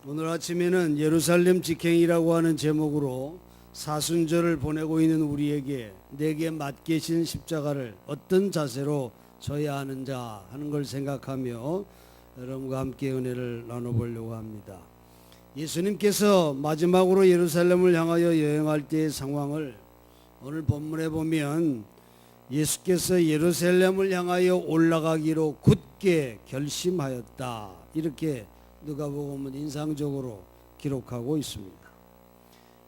오늘 아침에는 예루살렘 직행이라고 하는 제목으로 사순절을 보내고 있는 우리에게 내게 맡기신 십자가를 어떤 자세로 져야 하는가 하는 걸 생각하며 여러분과 함께 은혜를 나눠보려고 합니다. 예수님께서 마지막으로 예루살렘을 향하여 여행할 때의 상황을 오늘 본문에 보면 예수께서 예루살렘을 향하여 올라가기로 굳게 결심하였다, 이렇게 누가복음은 인상적으로 기록하고 있습니다.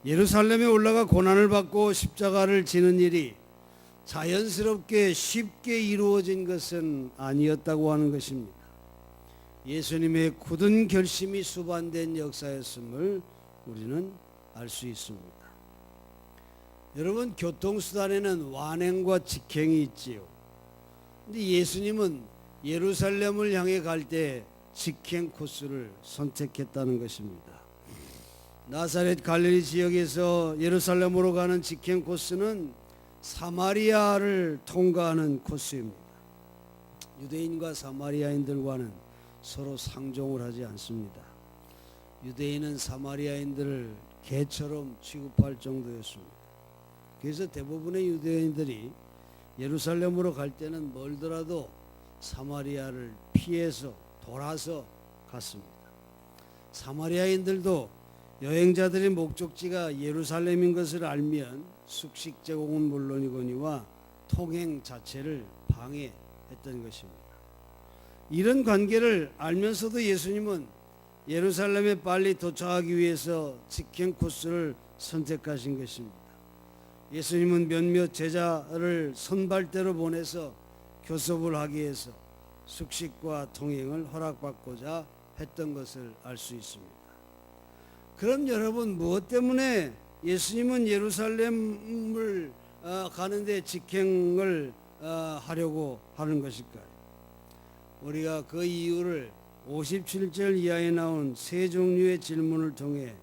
예루살렘에 올라가 고난을 받고 십자가를 지는 일이 자연스럽게 쉽게 이루어진 것은 아니었다고 하는 것입니다. 예수님의 굳은 결심이 수반된 역사였음을 우리는 알 수 있습니다. 여러분, 교통수단에는 완행과 직행이 있지요. 근데 예수님은 예루살렘을 향해 갈 때 직행 코스를 선택했다는 것입니다. 나사렛 갈릴리 지역에서 예루살렘으로 가는 직행 코스는 사마리아를 통과하는 코스입니다. 유대인과 사마리아인들과는 서로 상종을 하지 않습니다. 유대인은 사마리아인들을 개처럼 취급할 정도였습니다. 그래서 대부분의 유대인들이 예루살렘으로 갈 때는 멀더라도 사마리아를 피해서 돌아서 갔습니다. 사마리아인들도 여행자들의 목적지가 예루살렘인 것을 알면 숙식 제공은 물론이거니와 통행 자체를 방해했던 것입니다. 이런 관계를 알면서도 예수님은 예루살렘에 빨리 도착하기 위해서 직행 코스를 선택하신 것입니다. 예수님은 몇몇 제자를 선발대로 보내서 교섭을 하기 위해서 숙식과 통행을 허락받고자 했던 것을 알 수 있습니다. 그럼 여러분, 무엇 때문에 예수님은 예루살렘을 가는데 직행을 하려고 하는 것일까요? 우리가 그 이유를 57절 이하에 나온 세 종류의 질문을 통해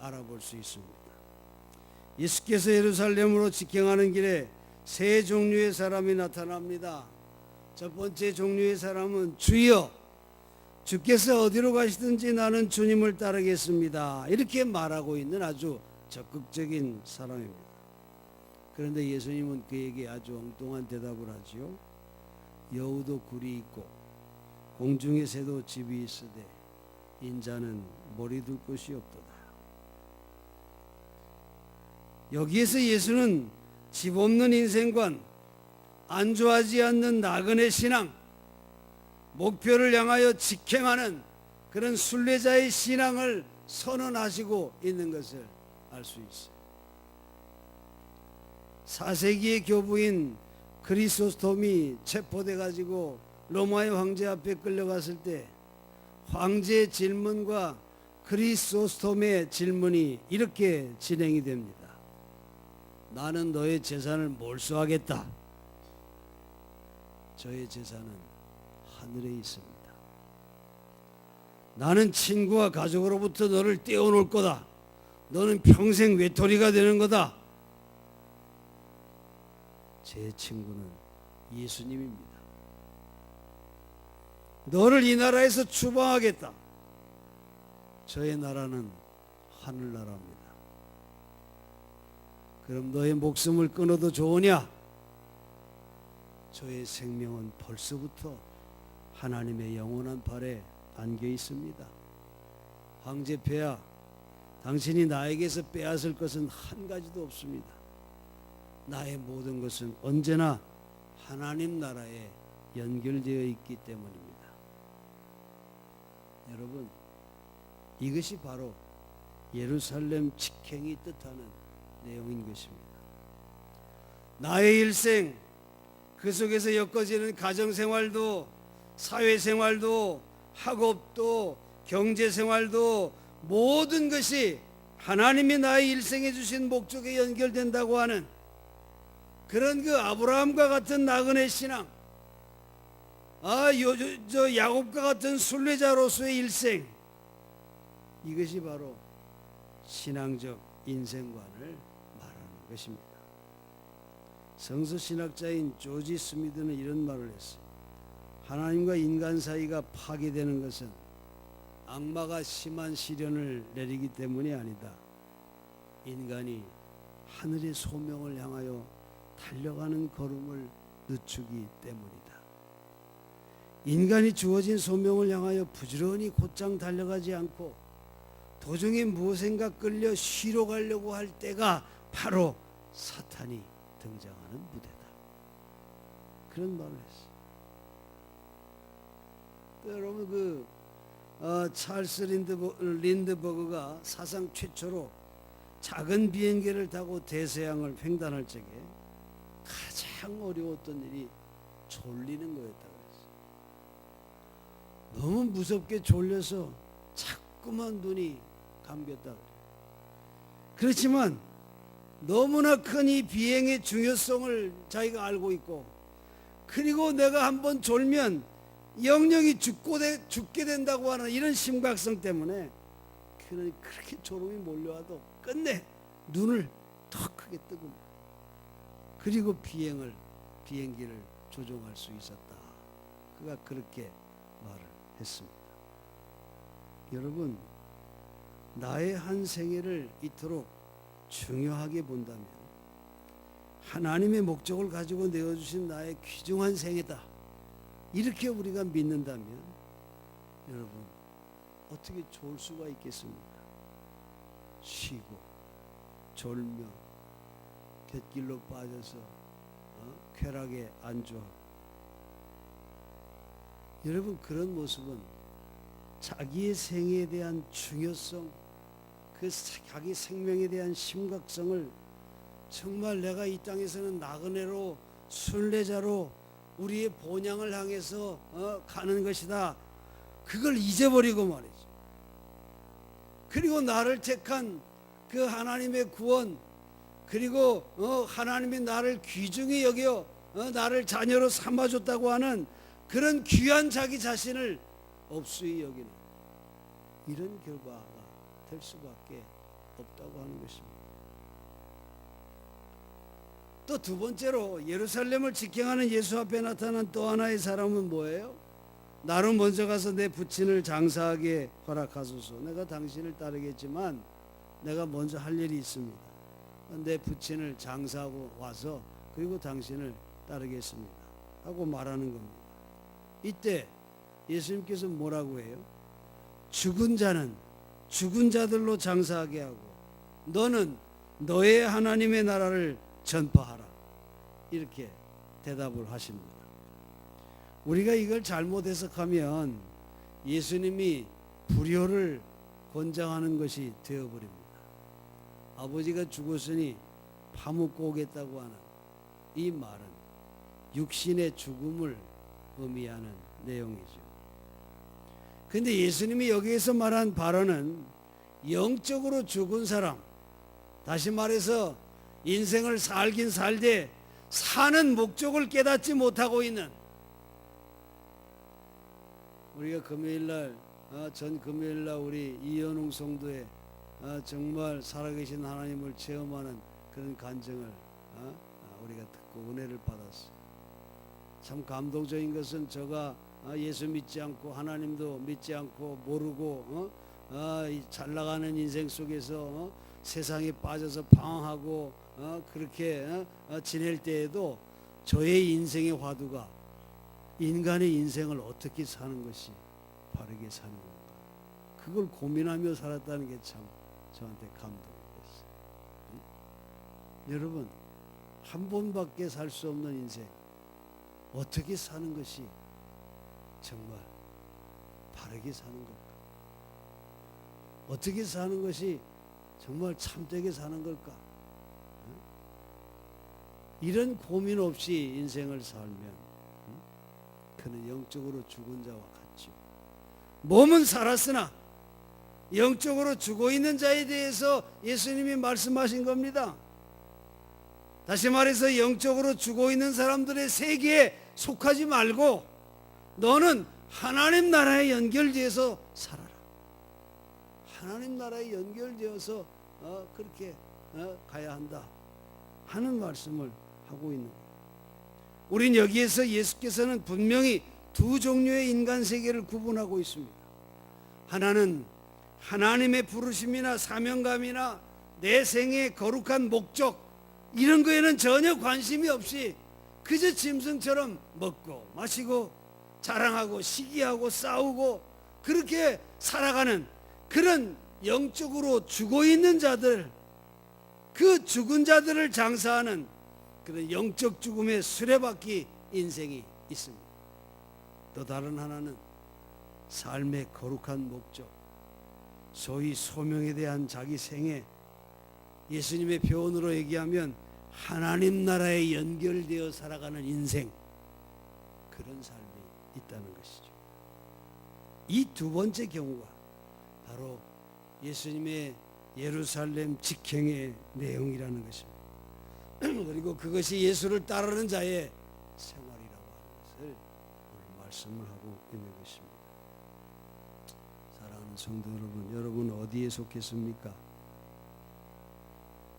알아볼 수 있습니다. 예수께서 예루살렘으로 직행하는 길에 세 종류의 사람이 나타납니다. 첫 번째 종류의 사람은 주여, 주께서 어디로 가시든지 나는 주님을 따르겠습니다, 이렇게 말하고 있는 아주 적극적인 사람입니다. 그런데 예수님은 그에게 아주 엉뚱한 대답을 하지요. 여우도 굴이 있고 공중의 새도 집이 있으되 인자는 머리 둘 곳이 없도다. 여기에서 예수는 집 없는 인생관, 안주하지 않는 나그네 신앙, 목표를 향하여 직행하는 그런 순례자의 신앙을 선언하시고 있는 것을 알 수 있어요. 4세기의 교부인 크리소스톰이 체포돼 가지고 로마의 황제 앞에 끌려갔을 때 황제의 질문과 크리소스톰의 질문이 이렇게 진행이 됩니다. 나는 너의 재산을 몰수하겠다. 저의 재산은 하늘에 있습니다. 나는 친구와 가족으로부터 너를 떼어놓을 거다. 너는 평생 외톨이가 되는 거다. 제 친구는 예수님입니다. 너를 이 나라에서 추방하겠다. 저의 나라는 하늘나라입니다. 그럼 너의 목숨을 끊어도 좋으냐? 저의 생명은 벌써부터 하나님의 영원한 발에 안겨 있습니다. 황제 폐하, 당신이 나에게서 빼앗을 것은 한 가지도 없습니다. 나의 모든 것은 언제나 하나님 나라에 연결되어 있기 때문입니다. 여러분, 이것이 바로 예루살렘 직행이 뜻하는 내용인 것입니다. 나의 일생, 그 속에서 엮어지는 가정생활도, 사회생활도, 학업도, 경제생활도, 모든 것이 하나님이 나의 일생에 주신 목적에 연결된다고 하는 그런 그 아브라함과 같은 나그네 신앙, 야곱과 같은 순례자로서의 일생, 이것이 바로 신앙적 인생관을 말하는 것입니다. 성서신학자인 조지 스미드는 이런 말을 했어요. 하나님과 인간 사이가 파괴되는 것은 악마가 심한 시련을 내리기 때문이 아니다. 인간이 하늘의 소명을 향하여 달려가는 걸음을 늦추기 때문이다. 인간이 주어진 소명을 향하여 부지런히 곧장 달려가지 않고 도중에 무엇인가 끌려 쉬러 가려고 할 때가 바로 사탄이 등장하는 무대다. 그런 말을 했어요. 또 여러분 찰스 린드버그가 사상 최초로 작은 비행기를 타고 대서양을 횡단할 적에 가장 어려웠던 일이 졸리는 거였다고 했어요. 너무 무섭게 졸려서 자꾸만 눈이 감겼다 그래요. 그렇지만 너무나 큰 이 비행의 중요성을 자기가 알고 있고, 그리고 내가 한번 졸면 영영이 죽게 된다고 하는 이런 심각성 때문에 그렇게 졸음이 몰려와도 끝내 눈을 더 크게 뜨고, 그리고 비행기를 조종할 수 있었다. 그가 그렇게 말을 했습니다. 여러분, 나의 한 생애를 이토록 중요하게 본다면, 하나님의 목적을 가지고 내어주신 나의 귀중한 생애다, 이렇게 우리가 믿는다면 여러분 어떻게 좋을 수가 있겠습니까? 쉬고 졸며 곁길로 빠져서 쾌락에 안주하고. 여러분, 그런 모습은 자기의 생애에 대한 중요성, 그 자기 생명에 대한 심각성을 정말 내가 이 땅에서는 나그네로 순례자로 우리의 본향을 향해서 가는 것이다, 그걸 잊어버리고 말이죠. 그리고 나를 택한 그 하나님의 구원, 그리고 하나님이 나를 귀중히 여겨 나를 자녀로 삼아줬다고 하는 그런 귀한 자기 자신을 없수히 여기는 이런 결과가 될 수밖에 없다고 하는 것입니다. 또 두 번째로 예루살렘을 직경하는 예수 앞에 나타난 또 하나의 사람은 뭐예요? 나로 먼저 가서 내 부친을 장사하게 허락하소서. 내가 당신을 따르겠지만 내가 먼저 할 일이 있습니다. 내 부친을 장사하고 와서 그리고 당신을 따르겠습니다 하고 말하는 겁니다. 이때 예수님께서 뭐라고 해요? 죽은 자는 죽은 자들로 장사하게 하고 너는 너의 하나님의 나라를 전파하라, 이렇게 대답을 하십니다. 우리가 이걸 잘못 해석하면 예수님이 불효를 권장하는 것이 되어버립니다. 아버지가 죽었으니 파묻고 오겠다고 하는 이 말은 육신의 죽음을 의미하는 내용이죠. 그런데 예수님이 여기에서 말한 발언은 영적으로 죽은 사람, 다시 말해서 인생을 살긴 살되 사는 목적을 깨닫지 못하고 있는, 우리가 금요일날 전 금요일날 우리 이현웅 성도의 정말 살아계신 하나님을 체험하는 그런 간증을 우리가 듣고 은혜를 받았어요. 참 감동적인 것은 저가 예수 믿지 않고 하나님도 믿지 않고 모르고 잘 나가는 인생 속에서 세상에 빠져서 방황하고 그렇게 지낼 때에도 저의 인생의 화두가 인간의 인생을 어떻게 사는 것이 바르게 사는 건가, 그걸 고민하며 살았다는 게 참 저한테 감동이 됐어요. 여러분, 한 번밖에 살 수 없는 인생 어떻게 사는 것이 정말 바르게 사는 걸까? 어떻게 사는 것이 정말 참되게 사는 걸까? 이런 고민 없이 인생을 살면 그는 영적으로 죽은 자와 같죠. 몸은 살았으나 영적으로 죽어 있는 자에 대해서 예수님이 말씀하신 겁니다. 다시 말해서 영적으로 죽어 있는 사람들의 세계에 속하지 말고 너는 하나님 나라에 연결되어서 살아라. 하나님 나라에 연결되어서 그렇게 가야 한다 하는 말씀을 하고 있는 거예요. 우린 여기에서 예수께서는 분명히 두 종류의 인간 세계를 구분하고 있습니다. 하나는 하나님의 부르심이나 사명감이나 내 생의 거룩한 목적 이런 거에는 전혀 관심이 없이 그저 짐승처럼 먹고 마시고 자랑하고 시기하고 싸우고 그렇게 살아가는 그런 영적으로 죽어있는 자들, 그 죽은 자들을 장사하는 그런 영적 죽음의 수레바퀴 인생이 있습니다. 또 다른 하나는 삶의 거룩한 목적, 소위 소명에 대한 자기 생애, 예수님의 표현으로 얘기하면 하나님 나라에 연결되어 살아가는 인생, 그런 삶이 있다는 것이죠. 이 두 번째 경우가 바로 예수님의 예루살렘 직행의 내용이라는 것입니다. 그리고 그것이 예수를 따르는 자의 생활이라고 하는 것을 오늘 말씀을 하고 있는 것입니다. 사랑하는 성도 여러분, 여러분 어디에 속했습니까?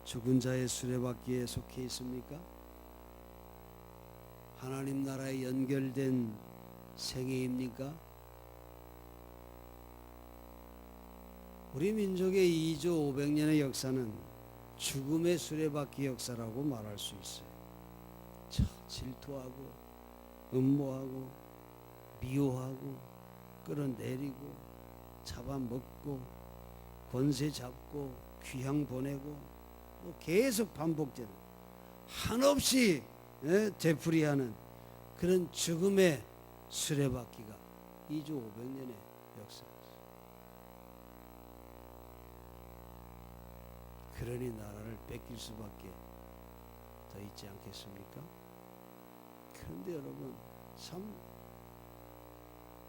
죽은 자의 수레바퀴에 속해 있습니까? 하나님 나라에 연결된 생애입니까? 우리 민족의 2조 500년의 역사는 죽음의 수레바퀴 역사라고 말할 수 있어요. 질투하고 음모하고 미워하고 끌어내리고 잡아먹고 권세 잡고 귀향 보내고 계속 반복되는 한없이 되풀이하는 그런 죽음의 수레바퀴가 2조 500년의 역사였어요. 그러니 나라를 뺏길 수밖에 더 있지 않겠습니까? 그런데 여러분 참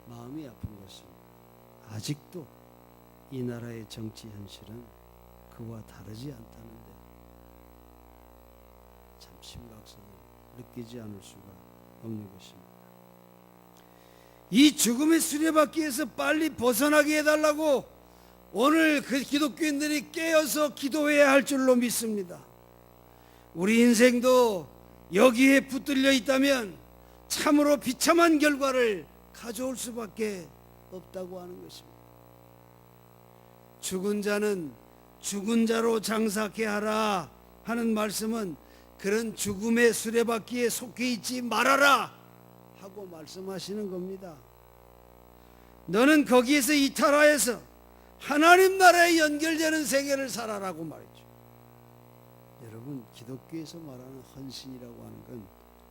마음이 아픈 것은 아직도 이 나라의 정치 현실은 그와 다르지 않다는데 참 심각성을 느끼지 않을 수가 없는 것입니다. 이 죽음의 수레바퀴에서 빨리 벗어나게 해달라고 오늘 그 기독교인들이 깨어서 기도해야 할 줄로 믿습니다. 우리 인생도 여기에 붙들려 있다면 참으로 비참한 결과를 가져올 수밖에 없다고 하는 것입니다. 죽은 자는 죽은 자로 장사케 하라 하는 말씀은 그런 죽음의 수레바퀴에 속해 있지 말아라 하고 말씀하시는 겁니다. 너는 거기에서 이탈하여서 하나님 나라에 연결되는 생애를 살아라고 말이죠. 여러분 기독교에서 말하는 헌신이라고 하는 건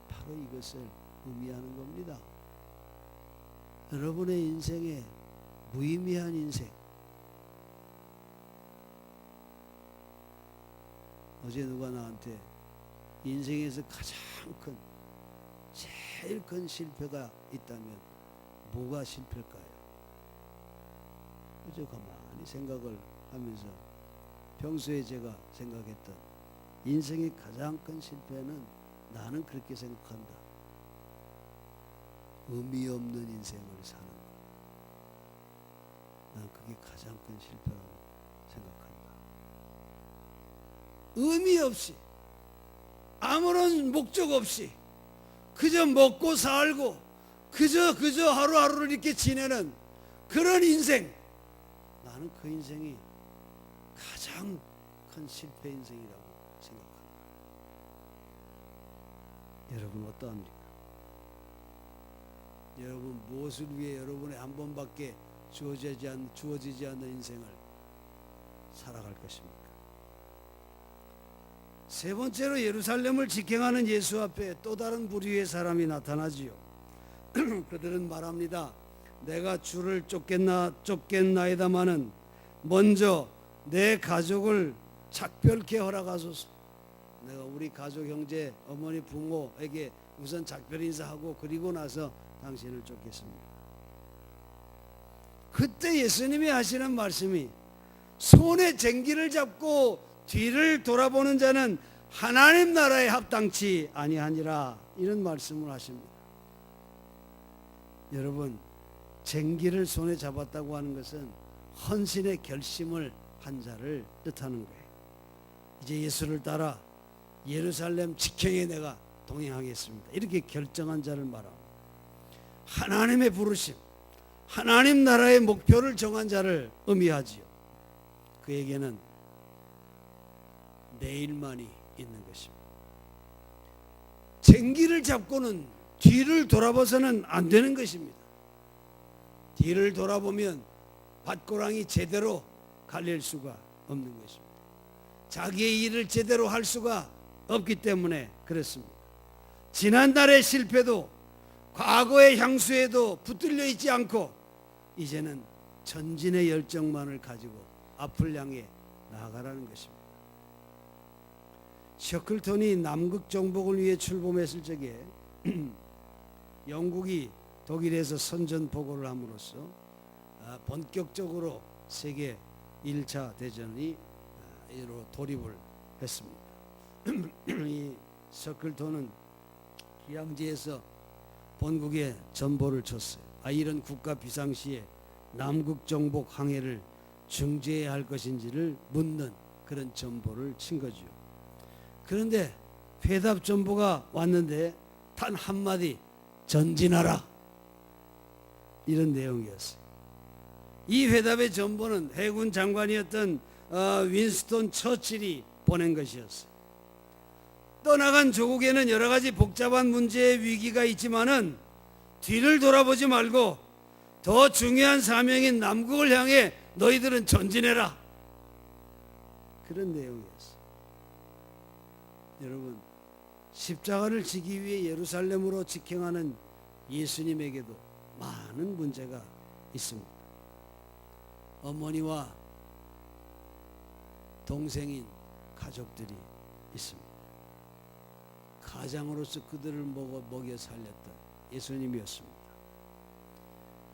바로 이것을 의미하는 겁니다. 여러분의 인생에 무의미한 인생, 어제 누가 나한테 인생에서 가장 큰 제일 큰 실패가 있다면 뭐가 실패일까요? 그저 가만히 생각을 하면서 평소에 제가 생각했던 인생의 가장 큰 실패는 나는 그렇게 생각한다. 의미 없는 인생을 사는 것. 난 그게 가장 큰 실패라고 생각한다. 의미 없이 아무런 목적 없이 그저 먹고 살고 그저 하루하루를 이렇게 지내는 그런 인생, 나는 그 인생이 가장 큰 실패 인생이라고 생각합니다. 여러분 어떠합니까? 여러분 무엇을 위해 여러분의 한 번밖에 주어지지 않는 인생을 살아갈 것입니까? 세 번째로 예루살렘을 직행하는 예수 앞에 또 다른 부류의 사람이 나타나지요. 그들은 말합니다. 내가 주를 쫓겠나이다마는 먼저 내 가족을 작별케 허락하소서. 내가 우리 가족 형제 어머니 부모에게 우선 작별 인사하고 그리고 나서 당신을 쫓겠습니다. 그때 예수님이 하시는 말씀이 손에 쟁기를 잡고 뒤를 돌아보는 자는 하나님 나라에 합당치 아니하니라, 이런 말씀을 하십니다. 여러분 쟁기를 손에 잡았다고 하는 것은 헌신의 결심을 한 자를 뜻하는 거예요. 이제 예수를 따라 예루살렘 직행에 내가 동행하겠습니다, 이렇게 결정한 자를 말합니다. 하나님의 부르심, 하나님 나라의 목표를 정한 자를 의미하지요. 그에게는 내일만이 있는 것입니다. 쟁기를 잡고는 뒤를 돌아봐서는 안 되는 것입니다. 뒤를 돌아보면 밭고랑이 제대로 갈릴 수가 없는 것입니다. 자기의 일을 제대로 할 수가 없기 때문에 그렇습니다. 지난날의 실패도 과거의 향수에도 붙들려 있지 않고 이제는 전진의 열정만을 가지고 앞을 향해 나아가라는 것입니다. 셔클턴이 남극 정복을 위해 출범했을 적에 영국이 독일에서 선전포고를 함으로써 본격적으로 세계 1차 대전이 이로 돌입을 했습니다. 이 셔클턴은 기항지에서 본국에 전보를 쳤어요. 이런 국가 비상시에 남극 정복 항해를 중재해야 할 것인지를 묻는 그런 전보를 친 거죠. 그런데 회답 전보가 왔는데 단 한마디 전진하라 이런 내용이었어요. 이 회답의 전보는 해군 장관이었던 윈스턴 처칠이 보낸 것이었어요. 떠나간 조국에는 여러 가지 복잡한 문제의 위기가 있지만은 뒤를 돌아보지 말고 더 중요한 사명인 남극을 향해 너희들은 전진해라. 그런 내용이었어요. 여러분, 십자가를 지기 위해 예루살렘으로 직행하는 예수님에게도 많은 문제가 있습니다. 어머니와 동생인 가족들이 있습니다. 가장으로서 그들을 먹여 살렸던 예수님이었습니다.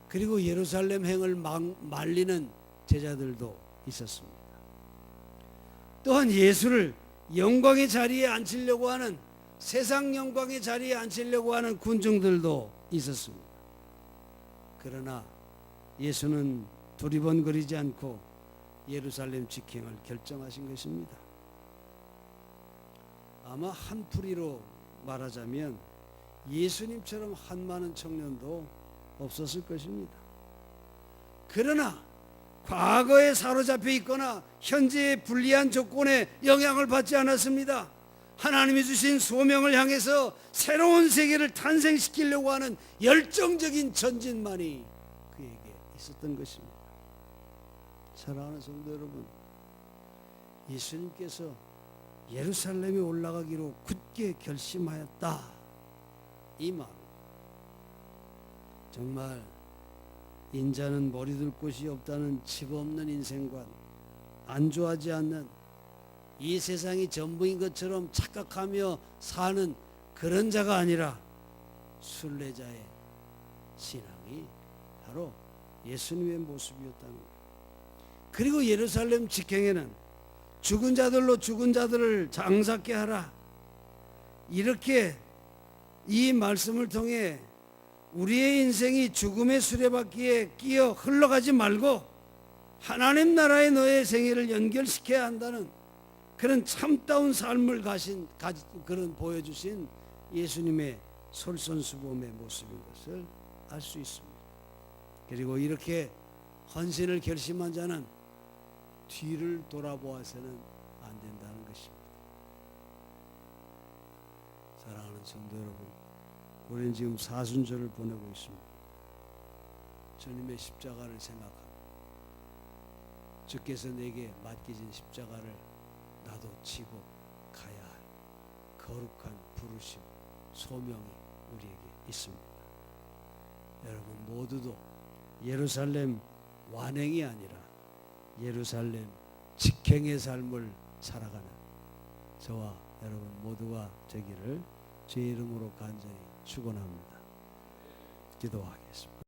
그리고 예루살렘 행을 말리는 제자들도 있었습니다. 또한 예수를 영광의 자리에 앉히려고 하는, 세상 영광의 자리에 앉히려고 하는 군중들도 있었습니다. 그러나 예수는 두리번거리지 않고 예루살렘 직행을 결정하신 것입니다. 아마 한풀이로 말하자면 예수님처럼 한많은 청년도 없었을 것입니다. 그러나 과거에 사로잡혀 있거나 현재의 불리한 조건에 영향을 받지 않았습니다. 하나님이 주신 소명을 향해서 새로운 세계를 탄생시키려고 하는 열정적인 전진만이 그에게 있었던 것입니다. 사랑하는 성도 여러분, 예수님께서 예루살렘에 올라가기로 굳게 결심하였다, 이 말, 정말 인자는 머리둘 곳이 없다는 집 없는 인생관, 안주하지 않는 이 세상이 전부인 것처럼 착각하며 사는 그런 자가 아니라 순례자의 신앙이 바로 예수님의 모습이었다는 거예요. 그리고 예루살렘 직행에는 죽은 자들로 죽은 자들을 장사케 하라, 이렇게 이 말씀을 통해 우리의 인생이 죽음의 수레바퀴에 끼어 흘러가지 말고 하나님 나라의 너의 생애를 연결시켜야 한다는 그런 참다운 삶을 그런 보여주신 예수님의 솔선수범의 모습인 것을 알 수 있습니다. 그리고 이렇게 헌신을 결심한 자는 뒤를 돌아보아서는 안 된다는 것입니다. 사랑하는 성도 여러분, 우리는 지금 사순절을 보내고 있습니다. 주님의 십자가를 생각합니다. 주께서 내게 맡기신 십자가를 나도 지고 가야 할 거룩한 부르심, 소명이 우리에게 있습니다. 여러분 모두도 예루살렘 완행이 아니라 예루살렘 직행의 삶을 살아가는 저와 여러분 모두가 되기를 주의 이름으로 간절히 축원합니다. 기도하겠습니다.